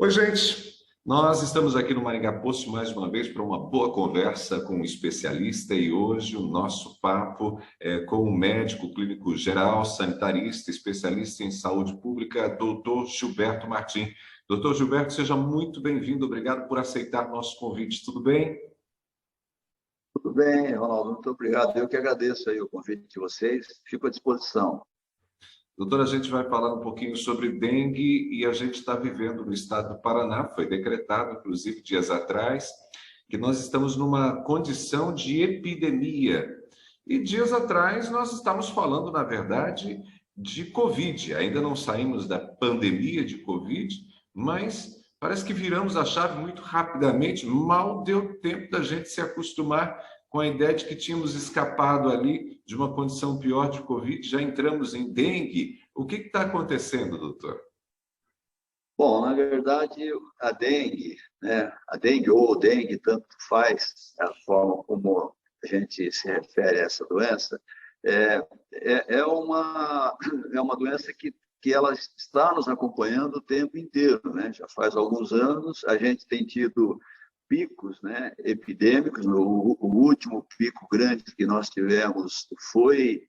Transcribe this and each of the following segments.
Oi, gente. Nós estamos aqui no Maringá Post mais uma vez para uma boa conversa com um especialista e hoje o nosso papo é com o médico clínico geral, sanitarista, especialista em saúde pública, doutor Gilberto Martim. Doutor Gilberto, seja muito bem-vindo. Obrigado por aceitar nosso convite. Tudo bem? Tudo bem, Ronaldo, muito obrigado. Eu que agradeço aí o convite de vocês. Fico à disposição. Doutor, a gente vai falar um pouquinho sobre dengue e a gente está vivendo no estado do Paraná, foi decretado, inclusive, dias atrás, que nós estamos numa condição de epidemia. E dias atrás nós estávamos falando, na verdade, de Covid. Ainda não saímos da pandemia de Covid, mas parece que viramos a chave muito rapidamente. Mal deu tempo da gente se acostumar com a ideia de que tínhamos escapado ali de uma condição pior de Covid, já entramos em dengue. O que está acontecendo, doutor? Bom, na verdade, a dengue ou dengue, tanto faz a forma como a gente se refere a essa doença, é, é uma doença que ela está nos acompanhando o tempo inteiro, né? Já faz alguns anos, a gente tem tido picos, né, epidêmicos. O último pico grande que nós tivemos foi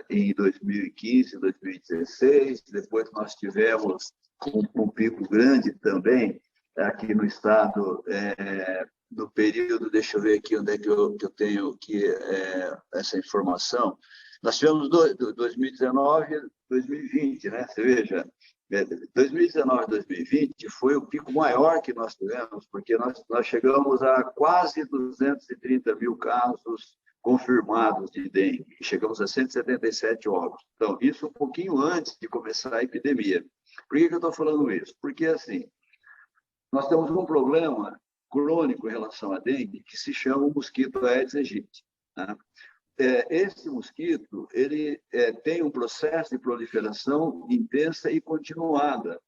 em 2015, 2016. Depois nós tivemos um pico grande também aqui no estado, no período, deixa eu ver aqui onde é que eu tenho que, essa informação. Nós tivemos 2019 e 2020, né? Você veja, 2019 e 2020 foi o pico maior que nós tivemos, porque nós chegamos a quase 230 mil casos confirmados de dengue, e chegamos a 177 óbitos. Então, isso um pouquinho antes de começar a epidemia. Por que eu estou falando isso? Porque, assim, nós temos um problema crônico em relação à dengue que se chama o mosquito Aedes aegypti, né? Esse mosquito ele tem um processo de proliferação intensa e continuada.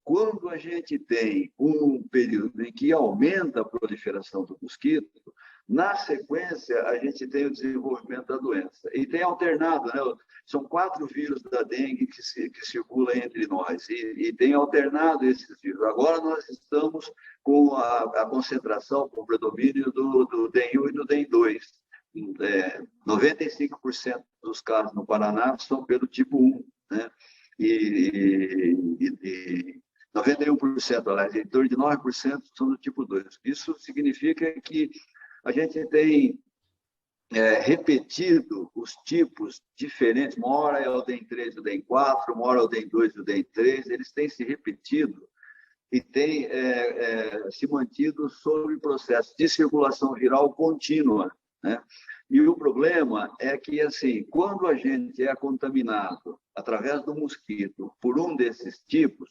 Quando a gente tem um período em que aumenta a proliferação do mosquito, na sequência a gente tem o desenvolvimento da doença. E tem alternado, né? São 4 vírus da dengue que circulam entre nós, e tem alternado esses vírus. Agora nós estamos com a concentração, com o predomínio do DEN1 e do DEN2. 95% dos casos no Paraná são pelo tipo 1, né? E 91%, aliás, em torno de 9% são do tipo 2. Isso significa que a gente tem repetido os tipos diferentes. Uma hora é o DEN3 e o DEN4, uma hora é o DEN2 e o DEN3, eles têm se repetido e têm se mantido sob processo de circulação viral contínua, né? E o problema é que, assim, quando a gente é contaminado através do mosquito por um desses tipos,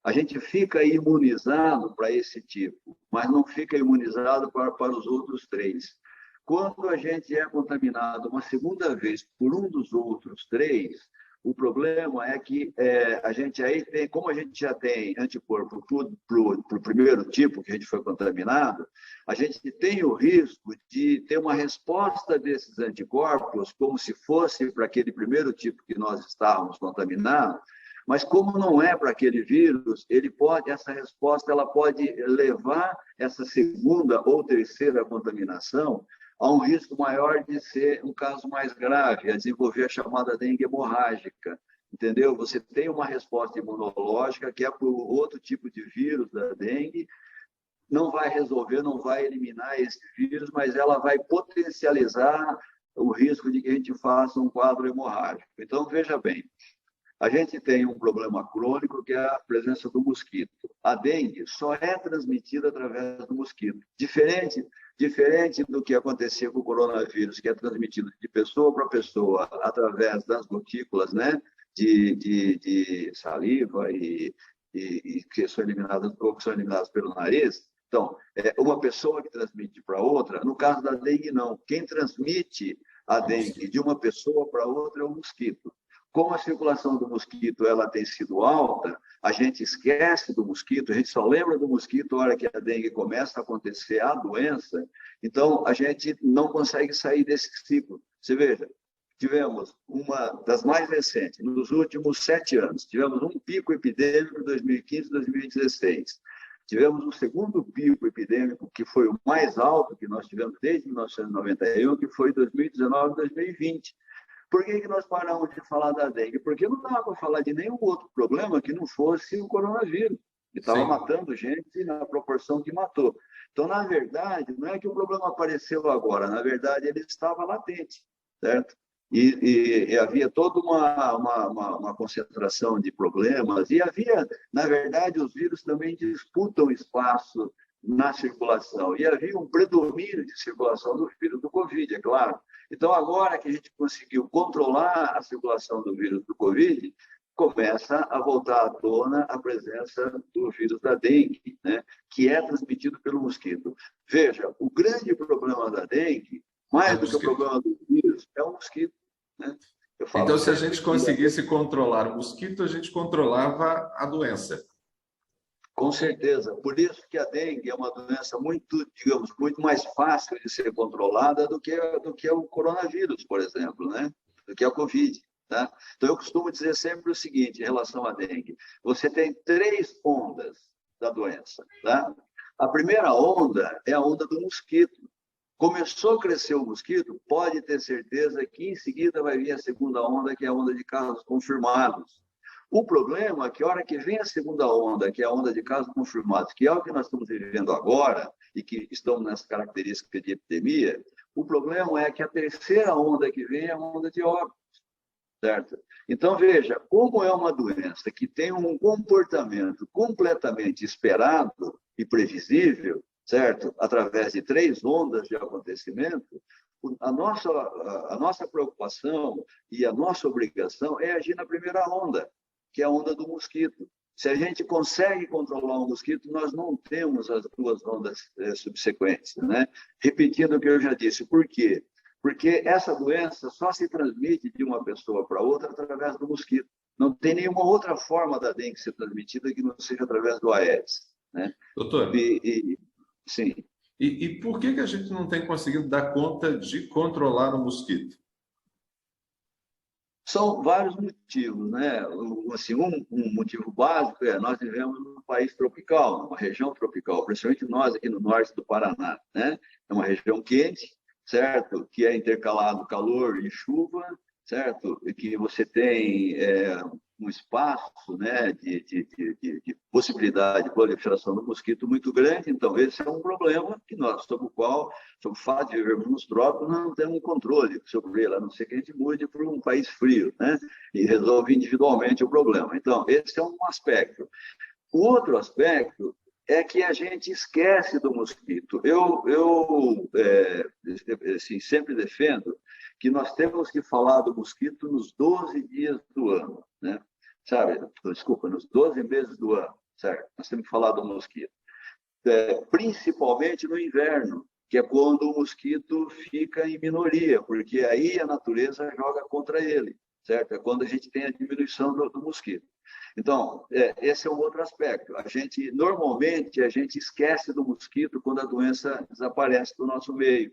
a gente fica imunizado para esse tipo, mas não fica imunizado para os outros 3. Quando a gente é contaminado uma segunda vez por um dos outros 3, o problema é que a gente aí tem, como a gente já tem anticorpo para o primeiro tipo que a gente foi contaminado, a gente tem o risco de ter uma resposta desses anticorpos como se fosse para aquele primeiro tipo que nós estávamos contaminados, mas como não é para aquele vírus, essa resposta ela pode levar essa segunda ou terceira contaminação a um risco maior de ser um caso mais grave, a desenvolver a chamada dengue hemorrágica, entendeu? Você tem uma resposta imunológica que é para o outro tipo de vírus da dengue, não vai resolver, não vai eliminar esse vírus, mas ela vai potencializar o risco de que a gente faça um quadro hemorrágico. Então, veja bem, a gente tem um problema crônico que é a presença do mosquito. A dengue só é transmitida através do mosquito. Diferente do que acontecia com o coronavírus, que é transmitido de pessoa para pessoa através das gotículas, né, de saliva e que são eliminadas pelo nariz. Então, uma pessoa que transmite para outra. No caso da dengue, não. Quem transmite a dengue de uma pessoa para outra é o mosquito. Como a circulação do mosquito ela tem sido alta, a gente esquece do mosquito, a gente só lembra do mosquito na hora que a dengue começa a acontecer a doença, então a gente não consegue sair desse ciclo. Você veja, tivemos uma das mais recentes, nos últimos 7 anos. Tivemos um pico epidêmico em 2015 e 2016. Tivemos um segundo pico epidêmico, que foi o mais alto que nós tivemos desde 1991, que foi 2019 e 2020. Por que nós paramos de falar da dengue? Porque não dava para falar de nenhum outro problema que não fosse o coronavírus, que estava matando gente na proporção que matou. Então, na verdade, não é que o problema apareceu agora, na verdade, ele estava latente, certo? E havia toda uma concentração de problemas, e havia, na verdade, os vírus também disputam espaço na circulação, e havia um predomínio de circulação do vírus do Covid, é claro. Então, agora que a gente conseguiu controlar a circulação do vírus do Covid, começa a voltar à tona a presença do vírus da dengue, né, que é transmitido pelo mosquito. Veja, o grande problema da dengue, mais do que o problema do vírus, é o mosquito. Né? Então, se a gente conseguisse controlar o mosquito, a gente controlava a doença. Com certeza. Por isso que a dengue é uma doença muito, digamos, muito mais fácil de ser controlada do que o coronavírus, por exemplo, né? Do que a Covid. Tá? Então, eu costumo dizer sempre o seguinte em relação à dengue. Você tem 3 ondas da doença. Tá? A primeira onda é a onda do mosquito. Começou a crescer o mosquito, pode ter certeza que em seguida vai vir a segunda onda, que é a onda de casos confirmados. O problema é que a hora que vem a segunda onda, que é a onda de casos confirmados, que é o que nós estamos vivendo agora, e que estamos nessa característica de epidemia, o problema é que a terceira onda que vem é a onda de óbitos. Certo? Então, veja, como é uma doença que tem um comportamento completamente esperado e previsível, certo? Através de 3 ondas de acontecimento, a nossa preocupação e a nossa obrigação é agir na primeira onda, que é a onda do mosquito. Se a gente consegue controlar o mosquito, nós não temos as 2 ondas subsequentes, né? Repetindo o que eu já disse. Por quê? Porque essa doença só se transmite de uma pessoa para outra através do mosquito. Não tem nenhuma outra forma da dengue ser transmitida que não seja através do Aedes. Né? Doutor, sim. E por que a gente não tem conseguido dar conta de controlar o mosquito? São vários motivos, né? Assim, um motivo básico é nós vivemos num país tropical, numa região tropical, principalmente nós aqui no norte do Paraná, né? É uma região quente, certo? Que é intercalado calor e chuva, certo? E que você tem um espaço, né, de possibilidade de proliferação do mosquito muito grande. Então, esse é um problema que nós, sobre o fato de vivermos nos trópicos, nós não temos controle sobre ele, a não ser que a gente mude para um país frio, né? E resolve individualmente o problema. Então, esse é um aspecto. O outro aspecto é que a gente esquece do mosquito. Eu assim, sempre defendo que nós temos que falar do mosquito nos 12 dias do ano, né? Sabe? Desculpa, nos 12 meses do ano, certo? Nós temos que falar do mosquito. Principalmente no inverno, que é quando o mosquito fica em minoria, porque aí a natureza joga contra ele, certo? É quando a gente tem a diminuição do mosquito. Então, esse é um outro aspecto. Normalmente, a gente esquece do mosquito quando a doença desaparece do nosso meio.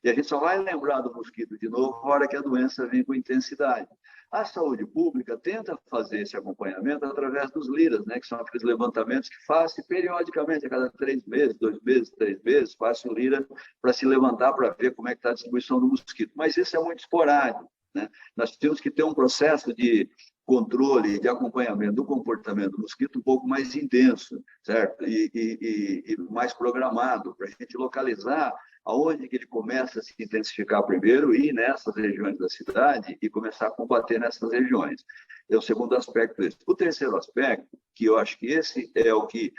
E a gente só vai lembrar do mosquito de novo na hora que a doença vem com intensidade. A saúde pública tenta fazer esse acompanhamento através dos LIRAs, né, que são aqueles levantamentos que fazem periodicamente, a cada 3 meses, 2 meses, 3 meses, faz o LIRA para se levantar para ver como é que está a distribuição do mosquito. Mas isso é muito esporádico, né? Nós temos que ter um processo de controle, de acompanhamento do comportamento do mosquito um pouco mais intenso, certo? E mais programado, para a gente localizar aonde que ele começa a se intensificar primeiro e ir nessas regiões da cidade e começar a combater nessas regiões. É o segundo aspecto desse. O terceiro aspecto, que eu acho que esse é o que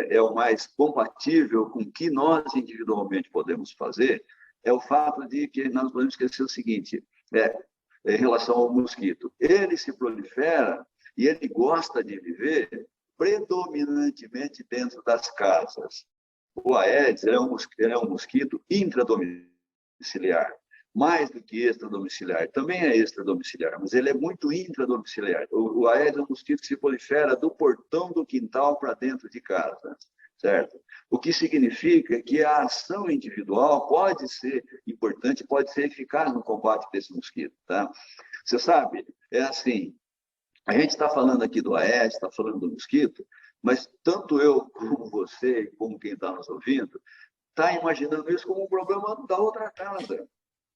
é o mais compatível com o que nós individualmente podemos fazer, é o fato de que nós podemos esquecer o seguinte, em relação ao mosquito. Ele se prolifera e ele gosta de viver predominantemente dentro das casas. O Aedes é um mosquito intradomiciliar, mais do que extradomiciliar. Também é extradomiciliar, mas ele é muito intradomiciliar. O Aedes é um mosquito que se prolifera do portão do quintal para dentro de casa, certo? O que significa que a ação individual pode ser importante, pode ser eficaz no combate desse mosquito, tá? Você sabe, é assim, a gente está falando aqui do Aedes, está falando do mosquito, mas tanto eu como você, como quem está nos ouvindo, está imaginando isso como um problema da outra casa,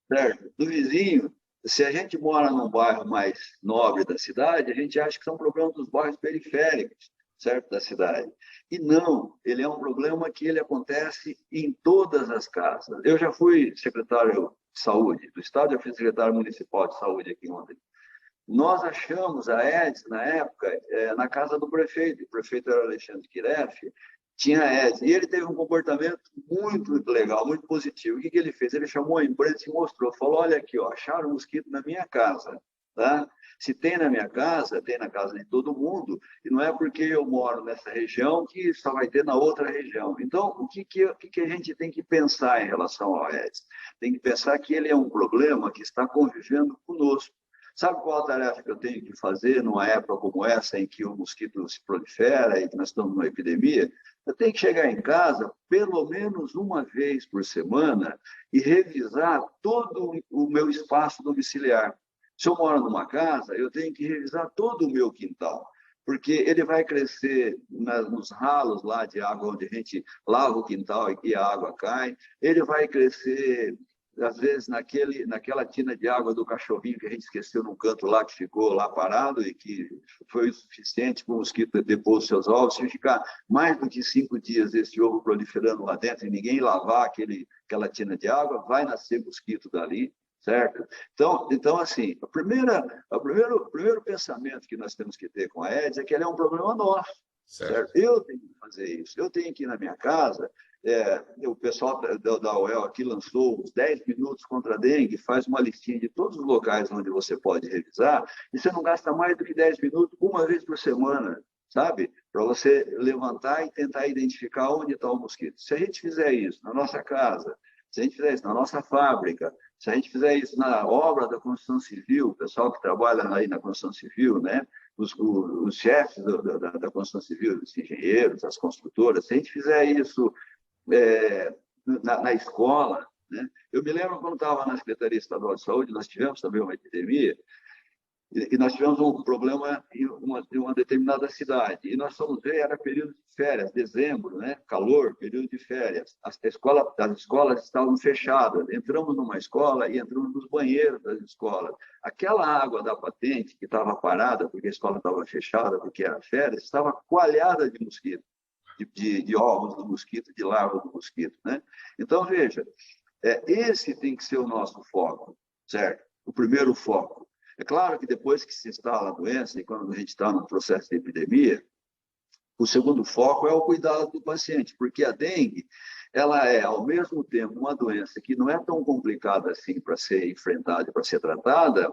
certo? Do vizinho. Se a gente mora num bairro mais nobre da cidade, a gente acha que são problemas dos bairros periféricos, certo? Da cidade. E não, ele é um problema que ele acontece em todas as casas. Eu já fui secretário de saúde do estado, já fui secretário municipal de saúde aqui em Londrina. Nós achamos a Aedes, na época, na casa do prefeito. O prefeito era Alexandre Kiref, tinha Aedes. E ele teve um comportamento muito legal, muito positivo. O que ele fez? Ele chamou a imprensa e mostrou. Falou, olha aqui, ó, acharam um mosquito na minha casa. Tá? Se tem na minha casa, tem na casa de todo mundo. E não é porque eu moro nessa região que só vai ter na outra região. Então, o que a gente tem que pensar em relação ao Aedes? Tem que pensar que ele é um problema que está convivendo conosco. Sabe qual a tarefa que eu tenho que fazer numa época como essa, em que o mosquito se prolifera e que nós estamos numa epidemia? Eu tenho que chegar em casa pelo menos uma vez por semana e revisar todo o meu espaço domiciliar. Se eu moro numa casa, eu tenho que revisar todo o meu quintal, porque ele vai crescer nos ralos lá de água onde a gente lava o quintal e a água cai, ele vai crescer às vezes naquela tina de água do cachorrinho que a gente esqueceu num canto lá, que ficou lá parado e que foi o suficiente para o mosquito depor os seus ovos. Se ficar mais do que 5 dias esse ovo proliferando lá dentro e ninguém lavar aquela tina de água, vai nascer mosquito dali, certo? Então assim, o primeiro pensamento que nós temos que ter com a Aedes é que ele é um problema nosso, certo? Eu tenho que fazer isso. Eu tenho que ir na minha casa. O pessoal da UEL aqui lançou os 10 minutos contra a dengue, faz uma listinha de todos os locais onde você pode revisar, e você não gasta mais do que 10 minutos uma vez por semana, sabe? Para você levantar e tentar identificar onde está o mosquito. Se a gente fizer isso na nossa casa, se a gente fizer isso na nossa fábrica, se a gente fizer isso na obra da construção civil, o pessoal que trabalha aí na construção civil, né? Os chefes da construção civil, os engenheiros, as construtoras, se a gente fizer isso na escola, né? Eu me lembro quando estava na Secretaria Estadual de Saúde, nós tivemos também uma epidemia, e nós tivemos um problema em uma determinada cidade. E nós fomos ver, era período de férias, dezembro, né? Calor, período de férias. As escolas estavam fechadas. Entramos numa escola e entramos nos banheiros das escolas. Aquela água da patente, que estava parada, porque a escola estava fechada, porque era férias, estava coalhada de mosquito. De ovos do mosquito, de larvas do mosquito, né? Então, veja, esse tem que ser o nosso foco, certo? O primeiro foco. É claro que depois que se instala a doença, e quando a gente está no processo de epidemia, o segundo foco é o cuidado do paciente, porque a dengue, ela é, ao mesmo tempo, uma doença que não é tão complicada assim para ser enfrentada e para ser tratada,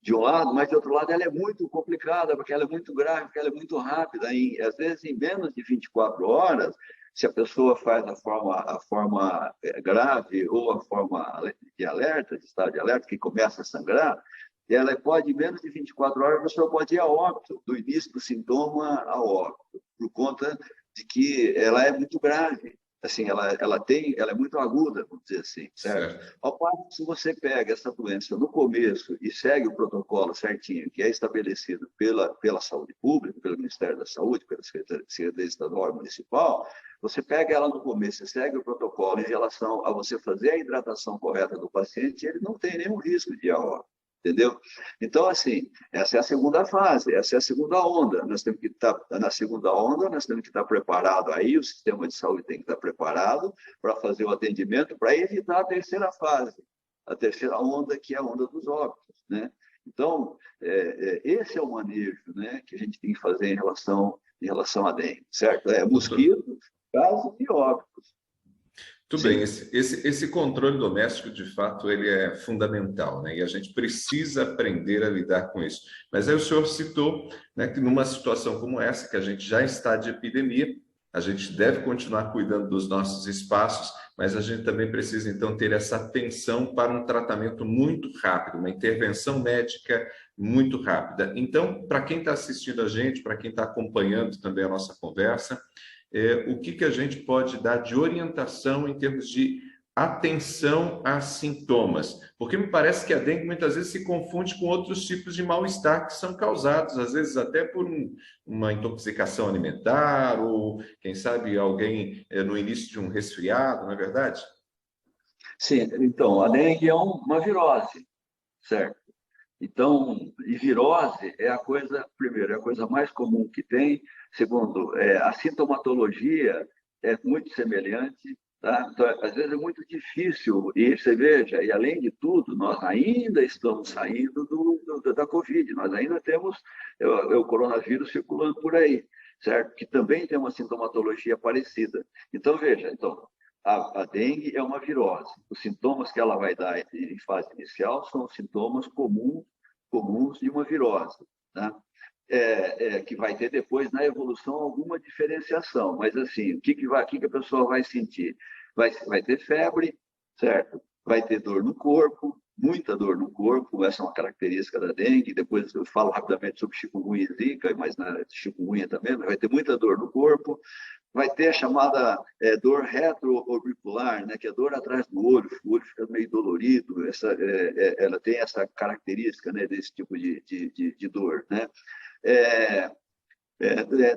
de um lado, mas de outro lado ela é muito complicada, porque ela é muito grave, porque ela é muito rápida. Às vezes, em menos de 24 horas, se a pessoa faz a forma grave ou a forma de alerta, de estado de alerta, que começa a sangrar, ela pode, em menos de 24 horas, a pessoa pode ir a óbito, do início do sintoma ao óbito, por conta de que ela é muito grave. Assim, ela é muito aguda, vamos dizer assim, certo? Ao passo que se você pega essa doença no começo e segue o protocolo certinho, que é estabelecido pela saúde pública, pelo Ministério da Saúde, pela Secretaria Estadual e Municipal, você pega ela no começo e segue o protocolo em relação a você fazer a hidratação correta do paciente, ele não tem nenhum risco de ir a óbito. Entendeu? Então, assim, essa é a segunda fase, essa é a segunda onda. Nós temos que estar na segunda onda, nós temos que estar preparado aí, o sistema de saúde tem que estar preparado para fazer o atendimento, para evitar a terceira fase, a terceira onda, que é a onda dos óbitos, né? Então, esse é o manejo, né, que a gente tem que fazer em relação à dengue, certo? Mosquito, casos e óbitos. Tudo bem, esse controle doméstico, de fato, ele é fundamental, né? E a gente precisa aprender a lidar com isso. Mas aí o senhor citou, né, que numa situação como essa, que a gente já está de epidemia, a gente deve continuar cuidando dos nossos espaços, mas a gente também precisa, então, ter essa atenção para um tratamento muito rápido, uma intervenção médica muito rápida. Então, para quem está assistindo a gente, para quem está acompanhando também a nossa conversa, o que a gente pode dar de orientação em termos de atenção a sintomas? Porque me parece que a dengue muitas vezes se confunde com outros tipos de mal-estar que são causados, às vezes até por uma intoxicação alimentar, ou quem sabe alguém no início de um resfriado, não é verdade? Sim, então, a dengue é uma virose, certo? Então, e virose é a coisa, primeiro, é a coisa mais comum que tem. Segundo, a sintomatologia é muito semelhante, tá? Então, às vezes é muito difícil, e você veja, e além de tudo, nós ainda estamos saindo da Covid, nós ainda temos o coronavírus circulando por aí, certo? Que também tem uma sintomatologia parecida. Então, veja, então, a dengue é uma virose. Os sintomas que ela vai dar em fase inicial são sintomas comuns de uma virose, né? Que vai ter depois, na evolução, alguma diferenciação. Mas, assim, o que a pessoa vai sentir? Vai ter febre, certo? Vai ter dor no corpo, muita dor no corpo, essa é uma característica da dengue. Depois eu falo rapidamente sobre chikungunya e zika, mas na chikungunya também, vai ter muita dor no corpo, vai ter a chamada dor retroorbicular, né, que é dor atrás do olho, o olho fica meio dolorido, ela tem essa característica, né, desse tipo de dor, né?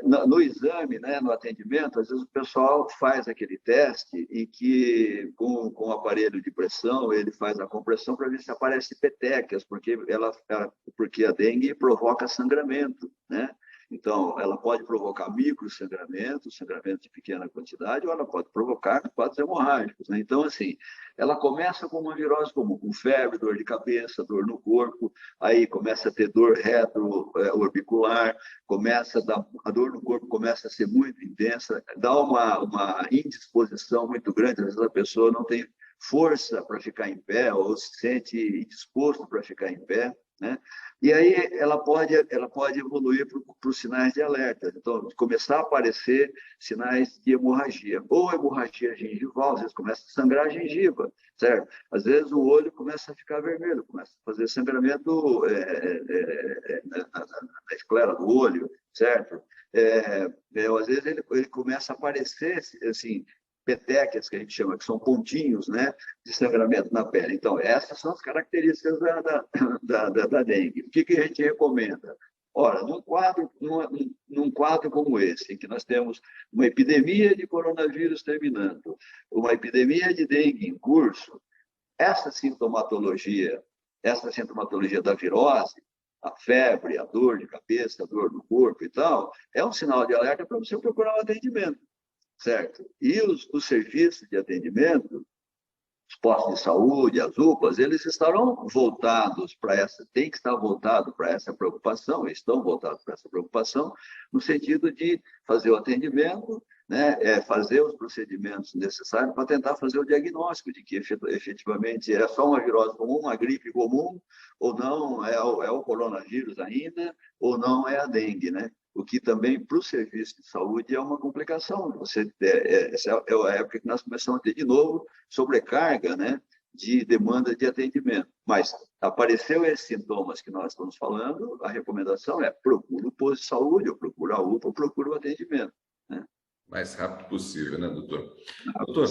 No exame, né, no atendimento, às vezes o pessoal faz aquele teste em que, com o aparelho de pressão, ele faz a compressão para ver se aparece petecas, porque a dengue provoca sangramento, né? Então, ela pode provocar microsangramento, sangramento de pequena quantidade, ou ela pode provocar quadros hemorrágicos, né? Então, assim, ela começa com uma virose comum, com febre, dor de cabeça, dor no corpo, aí começa a ter dor retroorbicular, a dor no corpo começa a ser muito intensa, dá uma indisposição muito grande, às vezes a pessoa não tem força para ficar em pé ou se sente indisposto para ficar em pé, né? E aí ela pode evoluir para os sinais de alerta. Então, começar a aparecer sinais de hemorragia, ou hemorragia gengival, às vezes começa a sangrar a gengiva, certo? Às vezes o olho começa a ficar vermelho, começa a fazer sangramento na esclera do olho, certo? Às vezes ele começa a aparecer, assim, petecas, que a gente chama, que são pontinhos, né, de sangramento na pele. Então, essas são as características da dengue. O que a gente recomenda? Ora, num quadro como esse, em que nós temos uma epidemia de coronavírus terminando, uma epidemia de dengue em curso, essa sintomatologia da virose, a febre, a dor de cabeça, a dor no corpo e tal, é um sinal de alerta para você procurar um atendimento, certo? E os serviços de atendimento, os postos de saúde, as UPAs, eles estarão voltados para tem que estar voltado para essa preocupação, estão voltados para essa preocupação, no sentido de fazer o atendimento, né, fazer os procedimentos necessários para tentar fazer o diagnóstico de que efetivamente é só uma virose comum, uma gripe comum, ou não é o coronavírus ainda, ou não é a dengue, né? O que também, para o serviço de saúde, é uma complicação. Essa é a época que nós começamos a ter, de novo, sobrecarga, né, de demanda de atendimento. Mas apareceu esses sintomas que nós estamos falando, a recomendação é procura o posto de saúde, ou procura a UPA, ou procura o atendimento, né? Mais rápido possível, né, doutor? Doutor?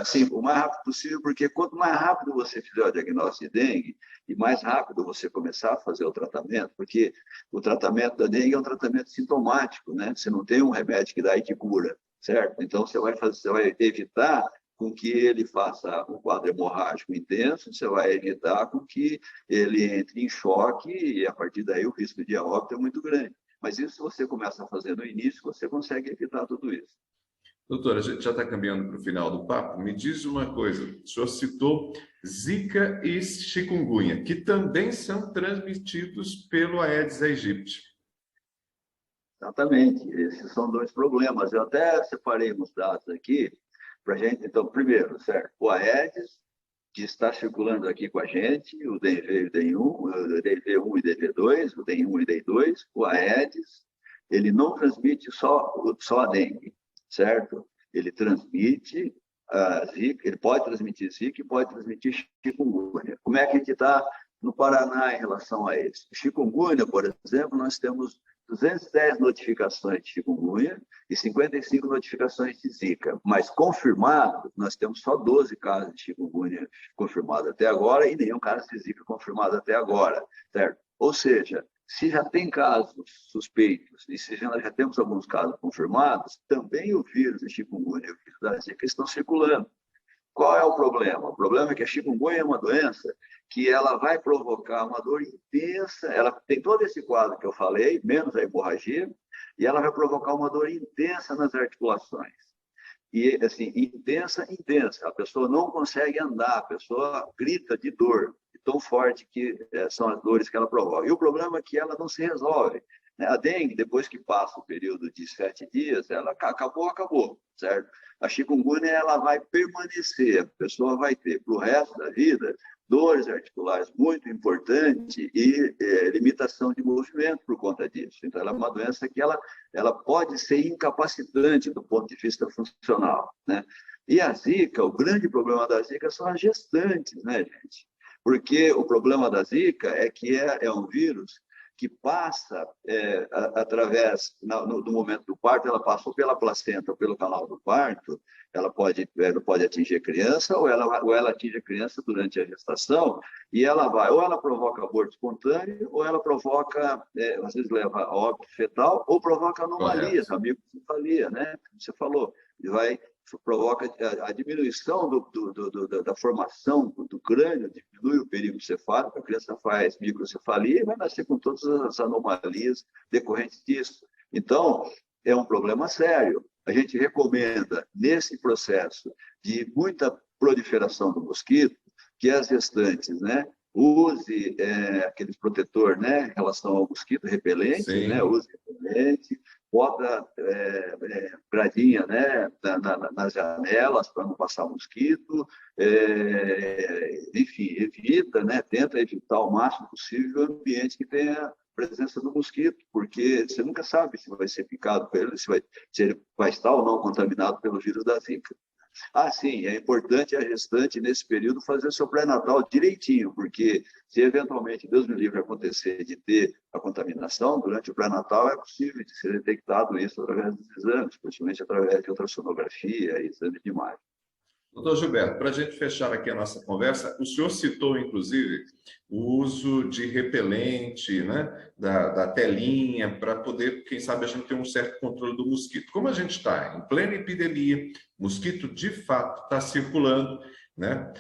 Sim, o mais rápido possível, porque quanto mais rápido você fizer o diagnóstico de dengue, e mais rápido você começar a fazer o tratamento, porque o tratamento da dengue é um tratamento sintomático, né? Você não tem um remédio que dá e que cura, certo? Então, você vai evitar com que ele faça um quadro hemorrágico intenso, você vai evitar com que ele entre em choque e, a partir daí, o risco de óbito é muito grande. Mas isso, se você começa a fazer no início, você consegue evitar tudo isso. Doutora, a gente já está caminhando para o final do papo. Me diz uma coisa: o senhor citou Zika e chikungunya, que também são transmitidos pelo Aedes aegypti. Exatamente, esses são dois problemas. Eu até separei uns dados aqui para a gente. Então, primeiro, certo? O Aedes, que está circulando aqui com a gente, o DNV e o DEN1, o DNV1 e DNV2, o DEN1 e DEN2, o Aedes, ele não transmite só a dengue, certo? Ele transmite a Zika, ele pode transmitir Zika e pode transmitir chikungunya. Como é que a gente está no Paraná em relação a isso? Chikungunya, por exemplo, nós temos 210 notificações de chikungunya e 55 notificações de Zika. Mas confirmado, nós temos só 12 casos de chikungunya confirmados até agora e nenhum caso de Zika confirmado até agora, certo? Ou seja, se já tem casos suspeitos e se já temos alguns casos confirmados, também o vírus de chikungunya e o vírus da Zika estão circulando. Qual é o problema? O problema é que a chikungunya é uma doença que ela vai provocar uma dor intensa, ela tem todo esse quadro que eu falei, menos a hemorragia, e ela vai provocar uma dor intensa nas articulações. E, assim, intensa, intensa. A pessoa não consegue andar, a pessoa grita de dor, tão forte que são as dores que ela provoca. E o problema é que ela não se resolve. A dengue, depois que passa o período de 7 dias, ela acabou, certo? A chikungunya, ela vai permanecer, a pessoa vai ter, para o resto da vida, dores articulares muito importantes e limitação de movimento por conta disso. Então, ela é uma doença que ela pode ser incapacitante do ponto de vista funcional, né? E a Zika, o grande problema da Zika são as gestantes, né, gente? Porque o problema da Zika é que é um vírus que passa através, no momento do parto, ela passa ou pela placenta ou pelo canal do parto, ela pode atingir a criança ou ela atinge a criança durante a gestação e ou ela provoca aborto espontâneo ou ela provoca, às vezes leva a óbito fetal ou provoca anomalias, a microcefalia, né? Como você falou, provoca a diminuição da formação do crânio, diminui o perigo cefálico, a criança faz microcefalia e vai nascer com todas as anomalias decorrentes disso. Então, é um problema sério. A gente recomenda, nesse processo de muita proliferação do mosquito, que as gestantes, né, use aquele protetor, né, em relação ao mosquito repelente, né, use repelente, bota gradinha, né, nas janelas para não passar mosquito, enfim, evita, né, tenta evitar o máximo possível o ambiente que tenha presença do mosquito, porque você nunca sabe se vai ser picado por ele, se ele vai estar ou não contaminado pelo vírus da Zika. Sim, é importante a gestante, nesse período, fazer o seu pré-natal direitinho, porque se eventualmente, Deus me livre, acontecer de ter a contaminação, durante o pré-natal é possível de ser detectado isso através dos exames, principalmente através de ultrassonografia e exames de imagem. Doutor Gilberto, para a gente fechar aqui a nossa conversa, o senhor citou, inclusive, o uso de repelente, né, da telinha, para poder, quem sabe, a gente ter um certo controle do mosquito. Como a gente está em plena epidemia, mosquito de fato está circulando, né?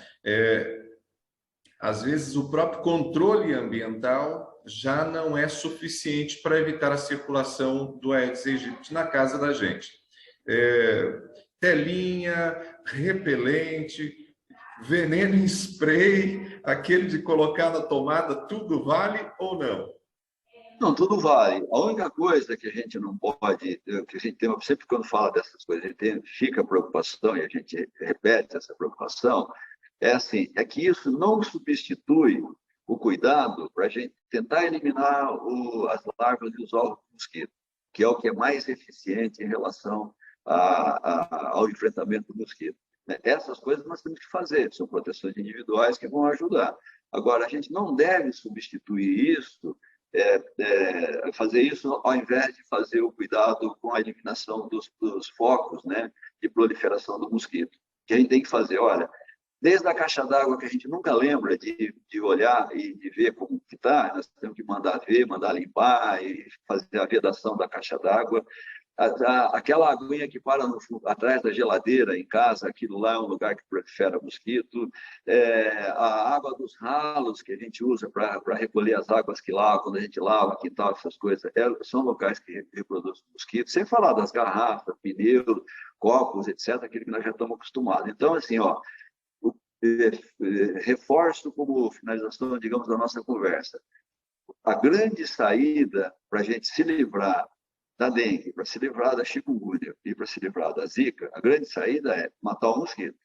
Às vezes o próprio controle ambiental já não é suficiente para evitar a circulação do Aedes aegypti na casa da gente. Telinha, repelente, veneno em spray, aquele de colocar na tomada, tudo vale ou não? Não, tudo vale. A única coisa que a gente não pode, que a gente tem, sempre quando fala dessas coisas, a gente fica preocupação e a gente repete essa preocupação, é que isso não substitui o cuidado para a gente tentar eliminar as larvas e os ovos do mosquito, que é o que é mais eficiente em relação ao enfrentamento do mosquito. Essas coisas nós temos que fazer, são proteções individuais que vão ajudar. Agora, a gente não deve substituir isso, fazer isso ao invés de fazer o cuidado com a eliminação dos focos, né, de proliferação do mosquito. Que a gente tem que fazer, olha, desde a caixa d'água que a gente nunca lembra de olhar e de ver como está, nós temos que mandar ver, mandar limpar e fazer a vedação da caixa d'água. Aquela aguinha que para atrás da geladeira em casa, aquilo lá é um lugar que prolifera mosquito. A água dos ralos que a gente usa para recolher as águas que lavam, quando a gente lava quintal, essas coisas, são locais que reproduzem mosquitos. Sem falar das garrafas, pneus, copos, etc., aquilo que nós já estamos acostumados. Então, assim, reforço como finalização, digamos, da nossa conversa. A grande saída para a gente se livrar da dengue, para se livrar da chikungunya e para se livrar da zika, a grande saída é matar o mosquito.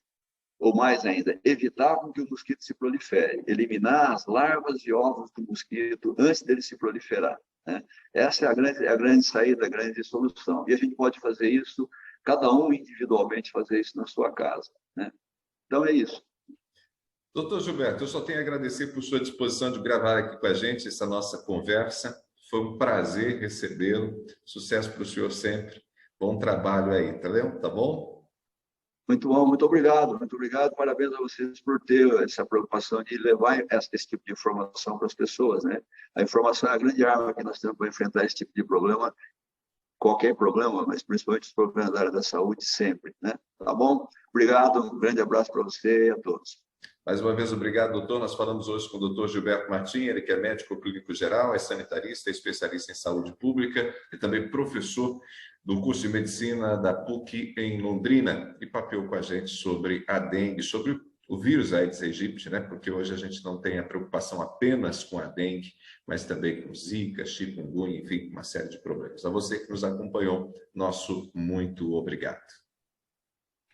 Ou mais ainda, evitar com que o mosquito se prolifere, eliminar as larvas e ovos do mosquito antes dele se proliferar, né? Essa é a grande saída, a grande solução. E a gente pode fazer isso, cada um individualmente fazer isso na sua casa, né? Então é isso. Doutor Gilberto, eu só tenho a agradecer por sua disposição de gravar aqui com a gente essa nossa conversa. Foi um prazer recebê-lo. Sucesso para o senhor sempre. Bom trabalho aí, tá bom? Muito bom, muito obrigado, parabéns a vocês por ter essa preocupação de levar esse tipo de informação para as pessoas, né? A informação é a grande arma que nós temos para enfrentar esse tipo de problema, qualquer problema, mas principalmente os problemas da área da saúde sempre, né? Tá bom? Obrigado, um grande abraço para você e a todos. Mais uma vez, obrigado, doutor. Nós falamos hoje com o doutor Gilberto Martim, ele que é médico clínico geral, é sanitarista, é especialista em saúde pública e também professor do curso de medicina da PUC em Londrina, e papeou com a gente sobre a dengue, sobre o vírus Aedes aegypti, né? Porque hoje a gente não tem a preocupação apenas com a dengue, mas também com zika, chikungunya, enfim, uma série de problemas. A você que nos acompanhou, nosso muito obrigado.